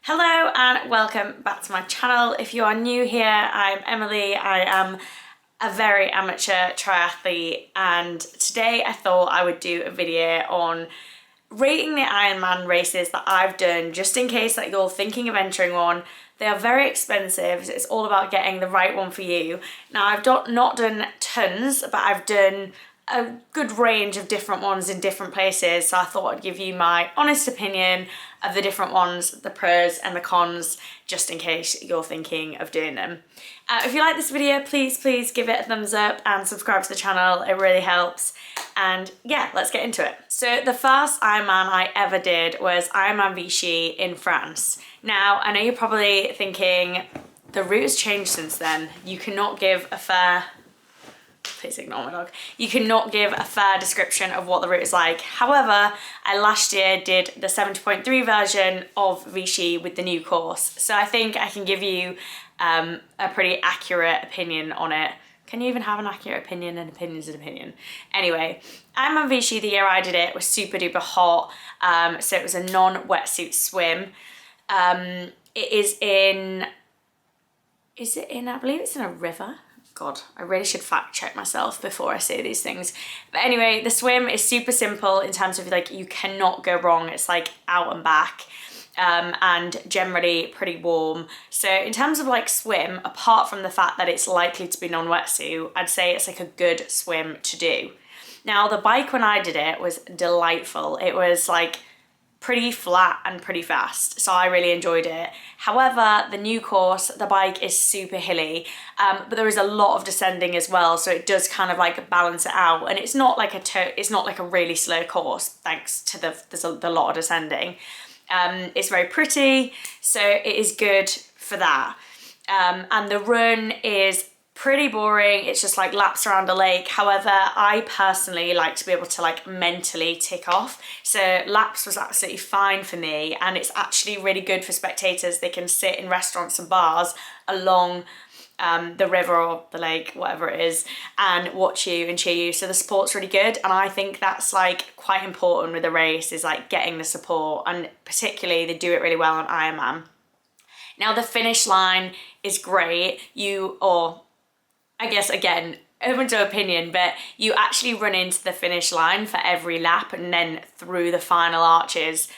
Hello and welcome back to my channel. If you are new here, I'm Emily. I am a very amateur triathlete, and today I thought I would do a video on rating the Ironman races that I've done, just in case that you're thinking of entering one. They are very expensive. It's all about getting the right one for you. Now, I've not done tons, but I've done a good range of different ones in different places, so I thought I'd give you my honest opinion of the different ones, the pros and the cons, just in case you're thinking of doing them. If you like this video, please give it a thumbs up and subscribe to the channel. It really helps. And yeah, let's get into it. So the first Ironman I ever did was Am Avicii in France. Now, I know you're probably thinking the route has changed since then. You cannot give a fair please ignore my dog. You cannot give a fair description of what the route is like. However, I last year did the 70.3 version of Vichy with the new course. So I think I can give you a pretty accurate opinion on it. Can you even have an accurate opinion? An opinion's an opinion. Anyway, Ironman Vichy, the year I did it, was super duper hot. So it was a non-wetsuit swim. It is in, I believe it's in a river. God, I really should fact check myself before I say these things. But anyway, the swim is super simple in terms of like, you cannot go wrong. It's like out and back, and generally pretty warm. So in terms of like swim, apart from the fact that it's likely to be non-wetsuit, I'd say it's like a good swim to do. Now, the bike when I did it was delightful. It was like pretty flat and pretty fast, so I really enjoyed it. However, the new course, the bike is super hilly, but there is a lot of descending as well, so it does kind of like balance it out, and it's not like a really slow course, thanks to there's a lot of descending. It's very pretty, so it is good for that. And the run is pretty boring. It's just like laps around a lake. However, I personally like to be able to like mentally tick off. So laps was absolutely fine for me, and it's actually really good for spectators. They can sit in restaurants and bars along the river or the lake, whatever it is, and watch you and cheer you. So the support's really good, and I think that's like quite important with a race, is like getting the support, and particularly they do it really well on Ironman. Now, the finish line is great. I guess, again, open to opinion, but you actually run into the finish line for every lap, and then through the final arches,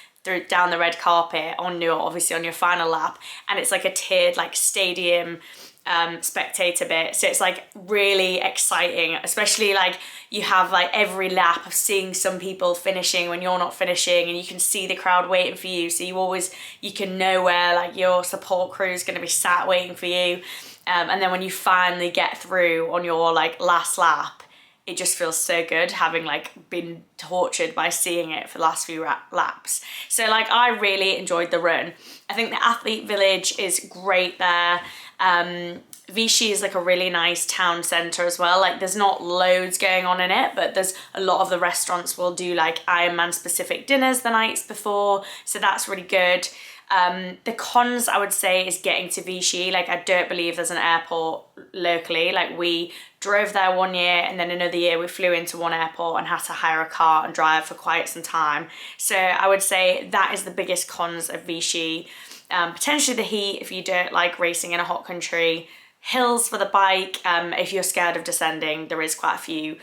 down the red carpet, obviously on your final lap, and it's like a tiered like stadium spectator bit. So it's like really exciting, especially like you have like every lap of seeing some people finishing when you're not finishing, and you can see the crowd waiting for you, so you can know where like your support crew is going to be sat waiting for you. And then when you finally get through on your like last lap, it just feels so good, having like been tortured by seeing it for the last few laps. So like, I really enjoyed the run. I think the athlete village is great there. Vichy is like a really nice town centre as well. Like, there's not loads going on in it, but there's a lot of the restaurants will do like Ironman specific dinners the nights before, so that's really good. The cons, I would say, is getting to Vichy. Like, I don't believe there's an airport locally. Like, we drove there one year, and then another year we flew into one airport and had to hire a car and drive for quite some time. So I would say that is the biggest cons of Vichy. Potentially the heat if you don't like racing in a hot country. Hills for the bike, if you're scared of descending, there is quite a few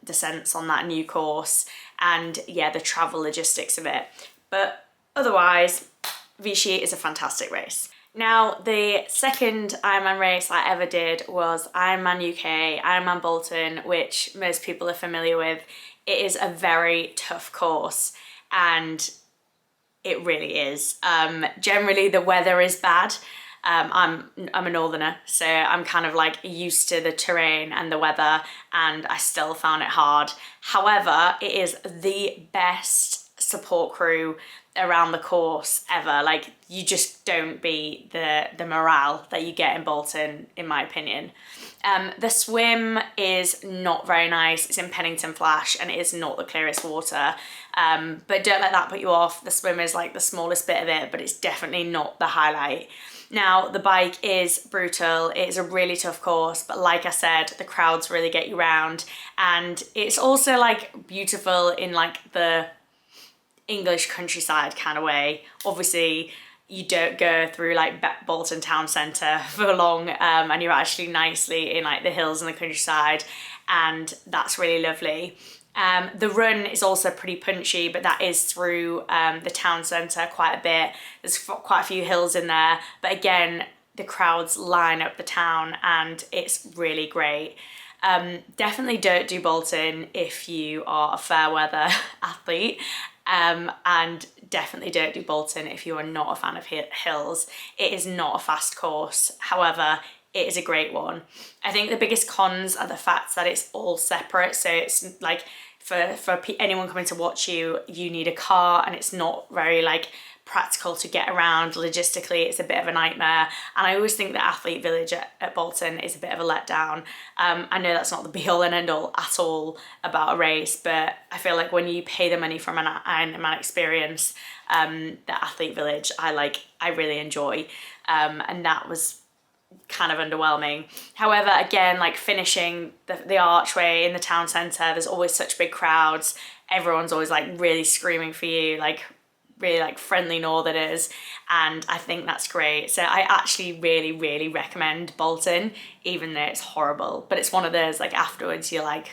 descents on that new course, and yeah, the travel logistics of it. But otherwise, Vichy is a fantastic race. Now, the second Ironman race I ever did was Ironman UK, Ironman Bolton, which most people are familiar with. It is a very tough course, and it really is. Generally, the weather is bad. I'm a northerner, so I'm kind of like used to the terrain and the weather, and I still found it hard. However, it is the best support crew around the course ever. Like, you just don't beat the morale that you get in Bolton, in my opinion. The swim is not very nice. It's in Pennington Flash, and it is not the clearest water, but don't let that put you off. The swim is like the smallest bit of it, but it's definitely not the highlight. Now, the bike is brutal. It is a really tough course, but like I said, the crowds really get you around, and it's also like beautiful in like the English countryside kind of way. Obviously, you don't go through like Bolton town centre for long, and you're actually nicely in like the hills and the countryside, and that's really lovely. The run is also pretty punchy, but that is through the town centre quite a bit. There's quite a few hills in there, but again, the crowds line up the town and it's really great. Definitely don't do Bolton if you are a fair weather athlete, and definitely don't do Bolton if you are not a fan of hills. It is not a fast course, however, it is a great one. I think the biggest cons are the fact that it's all separate, so it's like for anyone coming to watch you, you need a car, and it's not very like practical to get around. Logistically, it's a bit of a nightmare, and I always think the athlete village at Bolton is a bit of a letdown. I know that's not the be all and end all at all about a race, but I feel like when you pay the money from an Ironman experience, the athlete village I really enjoy, and that was kind of underwhelming. However, again, like finishing the archway in the town centre, there's always such big crowds, everyone's always like really screaming for you, like really like friendly northerners, and I think that's great. So I actually really recommend Bolton, even though it's horrible, but it's one of those like afterwards you're like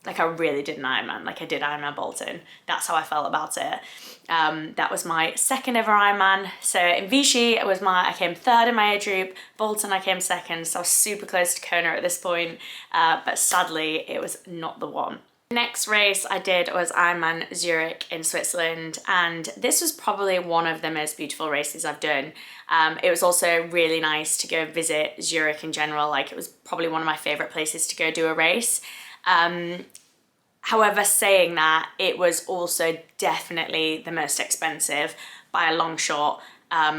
I really did an Ironman, like I did Ironman Bolton. That's how I felt about it. That was my second ever Ironman. So in Vichy, I came third in my age group. Bolton, I came second, so I was super close to Kona at this point, but sadly it was not the one. The next race I did was Ironman Zurich in Switzerland, and this was probably one of the most beautiful races I've done. It was also really nice to go visit Zurich in general. Like, it was probably one of my favourite places to go do a race. However, saying that, it was also definitely the most expensive by a long shot.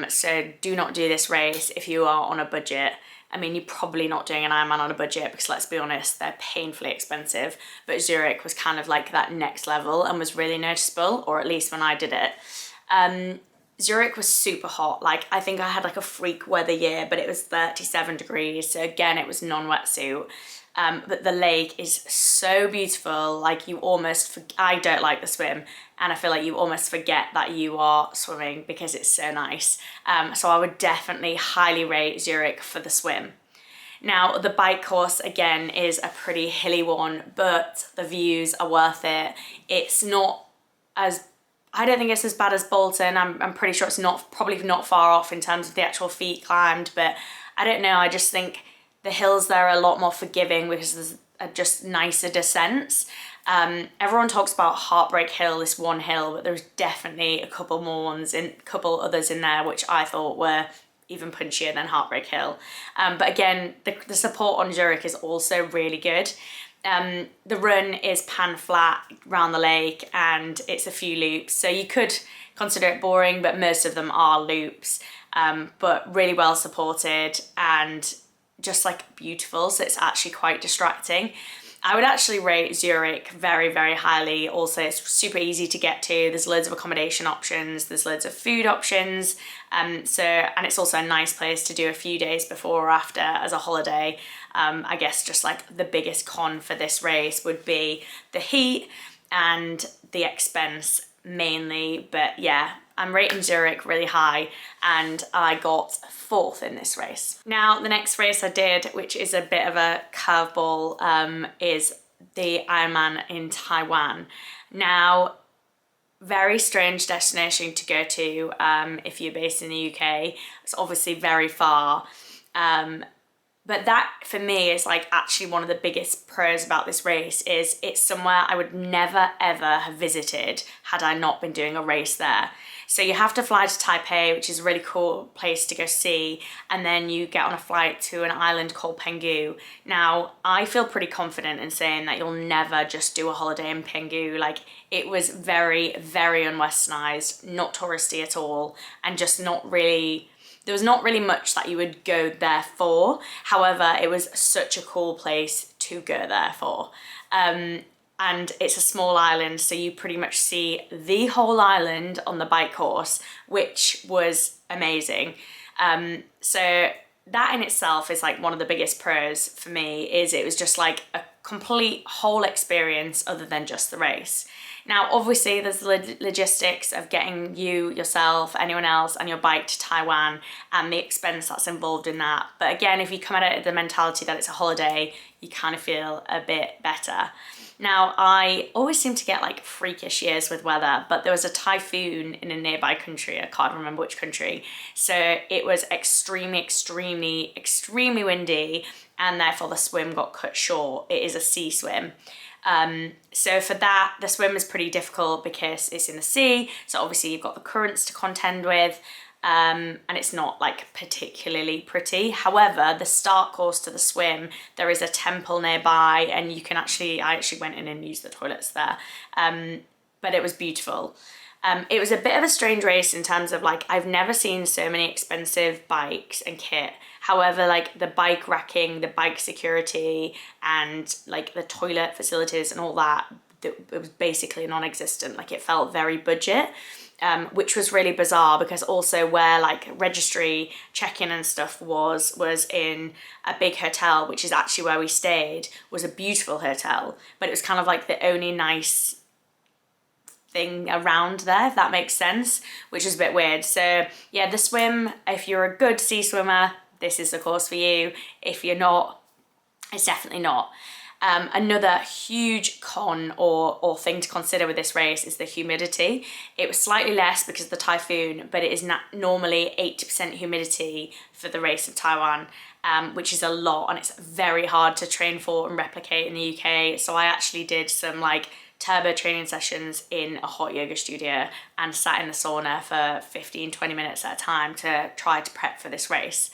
So do not do this race if you are on a budget. I mean, you're probably not doing an Ironman on a budget because, let's be honest, they're painfully expensive. But Zurich was kind of like that next level and was really noticeable, or at least when I did it. Zurich was super hot. Like, I think I had like a freak weather year, but it was 37 degrees. So again, it was non-wetsuit. But the lake is so beautiful. Like, you almost, I don't like the swim, and I feel like you almost forget that you are swimming because it's so nice. So I would definitely highly rate Zurich for the swim. Now, the bike course, again, is a pretty hilly one, but the views are worth it. It's not as, I don't think it's as bad as Bolton. I'm pretty sure it's probably not far off in terms of the actual feet climbed, but I don't know, I just think the hills there are a lot more forgiving because there's just nicer descents. Everyone talks about Heartbreak Hill, this one hill, but there's definitely a couple others in there which I thought were even punchier than Heartbreak Hill. But again, the support on Zurich is also really good. The run is pan flat around the lake and it's a few loops, so you could consider it boring, but most of them are loops, but really well supported and just like beautiful, so it's actually quite distracting. I would actually rate Zurich very highly. Also, it's super easy to get to. There's loads of accommodation options, there's loads of food options, and it's also a nice place to do a few days before or after as a holiday. I guess just like the biggest con for this race would be the heat and the expense mainly, but yeah, I'm rating Zurich really high and I got fourth in this race. Now, the next race I did, which is a bit of a curveball, is the Ironman in Taiwan. Now, very strange destination to go to if you're based in the UK. It's obviously very far. But that, for me, is like actually one of the biggest pros about this race is it's somewhere I would never ever have visited had I not been doing a race there. So you have to fly to Taipei, which is a really cool place to go see, and then you get on a flight to an island called Penghu. Now, I feel pretty confident in saying that you'll never just do a holiday in Penghu. Like, it was very unwesternized, not touristy at all, and just not really, there was not really much that you would go there for. However, it was such a cool place to go there for. And it's a small island, so you pretty much see the whole island on the bike course, which was amazing. So that in itself is like one of the biggest pros for me, is it was just like a complete whole experience other than just the race. Now, obviously, there's the logistics of getting you, yourself, anyone else, and your bike to Taiwan and the expense that's involved in that. But again, if you come at it with the mentality that it's a holiday, you kind of feel a bit better. Now, I always seem to get like freakish years with weather, but there was a typhoon in a nearby country. I can't remember which country. So it was extremely, extremely, extremely windy, and therefore the swim got cut short. It is a sea swim. So for that, the swim is pretty difficult because it's in the sea. So obviously you've got the currents to contend with. And it's not like particularly pretty. However, the start course to the swim, there is a temple nearby, and you can I actually went in and used the toilets there. But it was beautiful. It was a bit of a strange race in terms of like, I've never seen so many expensive bikes and kit. However, like the bike racking, the bike security, and like the toilet facilities and all that, it was basically non-existent. Like it felt very budget. Which was really bizarre because also where like registry check-in and stuff was in a big hotel, which is actually where we stayed, was a beautiful hotel, but it was kind of like the only nice thing around there, if that makes sense, which is a bit weird. So yeah, the swim, if you're a good sea swimmer, this is the course for you. If you're not, it's definitely not. Another huge con or thing to consider with this race is the humidity. It was slightly less because of the typhoon, but it is normally 80% humidity for the race of Taiwan, which is a lot, and it's very hard to train for and replicate in the UK. So I actually did some like turbo training sessions in a hot yoga studio and sat in the sauna for 15-20 minutes at a time to try to prep for this race.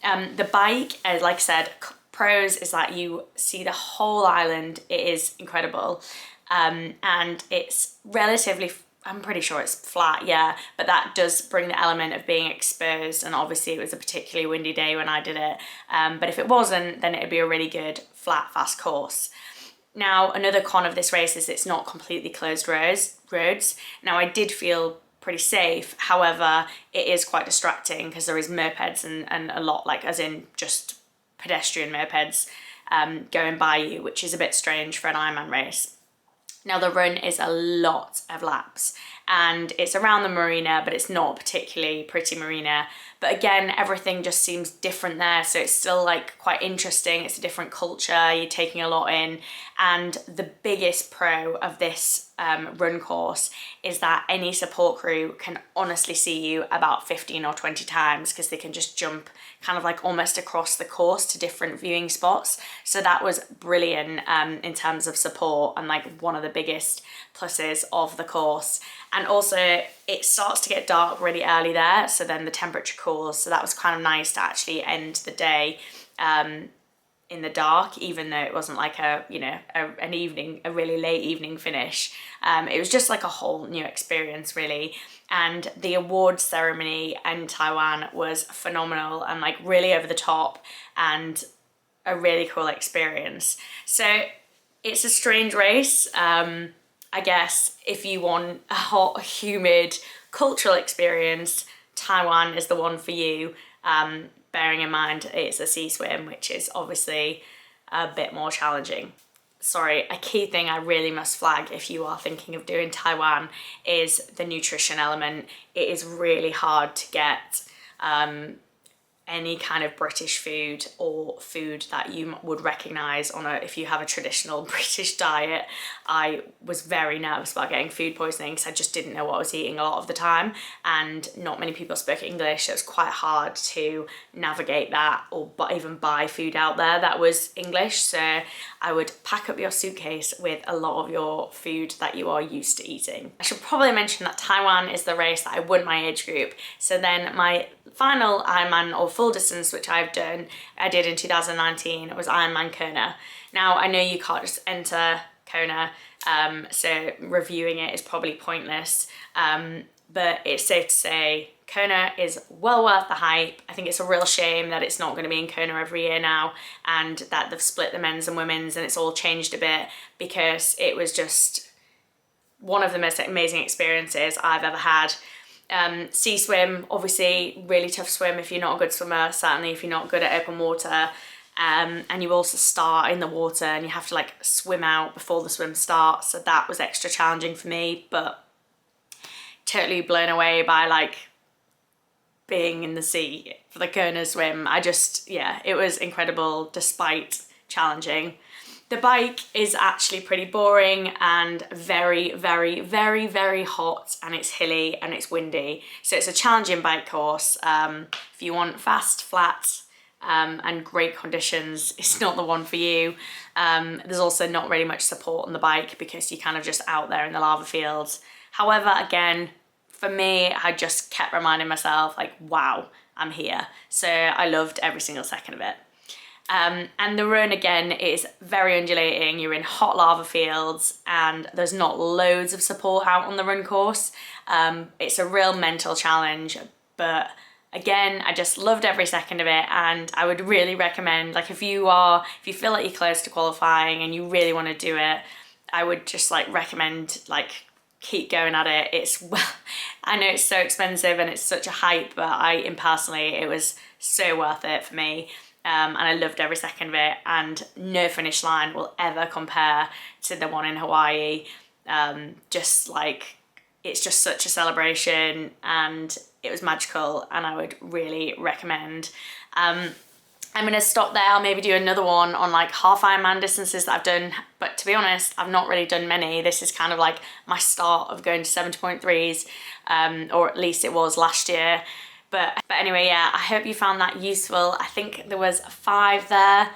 The bike, like I said, pros is that you see the whole island. It is incredible, and it's relatively, I'm pretty sure it's flat, yeah, but that does bring the element of being exposed, and obviously it was a particularly windy day when I did it, but if it wasn't, then it'd be a really good flat fast course. Now, another con of this race is it's not completely closed roads. Now, I did feel pretty safe, however it is quite distracting because there is mopeds and a lot, like as in just pedestrian mopeds going by you, which is a bit strange for an Ironman race. Now the run is a lot of laps and it's around the marina, but it's not a particularly pretty marina. But again, everything just seems different there. So it's still like quite interesting. It's a different culture. You're taking a lot in. And the biggest pro of this run course is that any support crew can honestly see you about 15 or 20 times because they can just jump kind of like almost across the course to different viewing spots. So that was brilliant in terms of support and like one of the biggest pluses of the course. And also it starts to get dark really early there, so then the temperature cools, so that was kind of nice to actually end the day in the dark, even though it wasn't like a really late evening finish. It was just like a whole new experience really. And the awards ceremony in Taiwan was phenomenal and like really over the top and a really cool experience. So it's a strange race. I guess if you want a hot, humid, cultural experience, Taiwan is the one for you. Bearing in mind it's a sea swim, which is obviously a bit more challenging. Sorry, a key thing I really must flag if you are thinking of doing Taiwan is the nutrition element. It is really hard to get any kind of British food or food that you would recognise if you have a traditional British diet. I was very nervous about getting food poisoning because I just didn't know what I was eating a lot of the time, and not many people spoke English, so it was quite hard to navigate that or even buy food out there that was English. So I would pack up your suitcase with a lot of your food that you are used to eating. I should probably mention that Taiwan is the race that I won my age group. So then my final Ironman or full distance, which I did in 2019, was Ironman Kona. Now I know you can't just enter Kona, so reviewing it is probably pointless, but it's safe to say Kona is well worth the hype. I think it's a real shame that it's not going to be in Kona every year now, and that they've split the men's and women's and it's all changed a bit, because it was just one of the most amazing experiences I've ever had. Sea swim, obviously really tough swim if you're not a good swimmer, certainly if you're not good at open water. and you also start in the water and you have to like swim out before the swim starts, so that was extra challenging for me, but totally blown away by like being in the sea for the Kona swim. Yeah, it was incredible despite challenging. The bike is actually pretty boring and very, very, very, very hot, and it's hilly and it's windy. So it's a challenging bike course. If you want fast, flat, and great conditions, it's not the one for you. There's also not really much support on the bike because you're kind of just out there in the lava fields. However, again, for me, I just kept reminding myself like, wow, I'm here. So I loved every single second of it. And the run again is very undulating. You're in hot lava fields and there's not loads of support out on the run course. It's a real mental challenge, but again, I just loved every second of it, and I would really recommend, like, if you feel like you're close to qualifying and you really want to do it, I would just like recommend like keep going at it. I know it's so expensive and it's such a hype, but personally, it was so worth it for me. And I loved every second of it, and no finish line will ever compare to the one in Hawaii. Just like, it's just such a celebration and it was magical, and I would really recommend. I'm gonna stop there. I'll maybe do another one on like half Ironman distances that I've done, but to be honest, I've not really done many. This is kind of like my start of going to 70.3s, or at least it was last year. But anyway, yeah, I hope you found that useful. I think there was 5 there.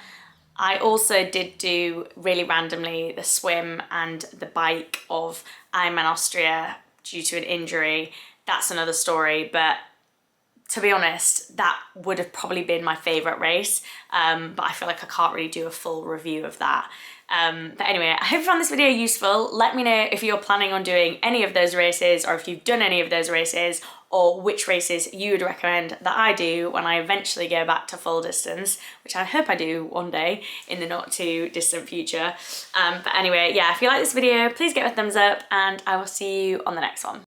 I also did do really randomly the swim and the bike of Ironman Austria due to an injury. That's another story, but to be honest, that would have probably been my favourite race, but I feel like I can't really do a full review of that. But anyway, I hope you found this video useful. Let me know if you're planning on doing any of those races, or if you've done any of those races, or which races you would recommend that I do when I eventually go back to full distance, which I hope I do one day in the not too distant future. But anyway, yeah, if you like this video, please give it a thumbs up, and I will see you on the next one.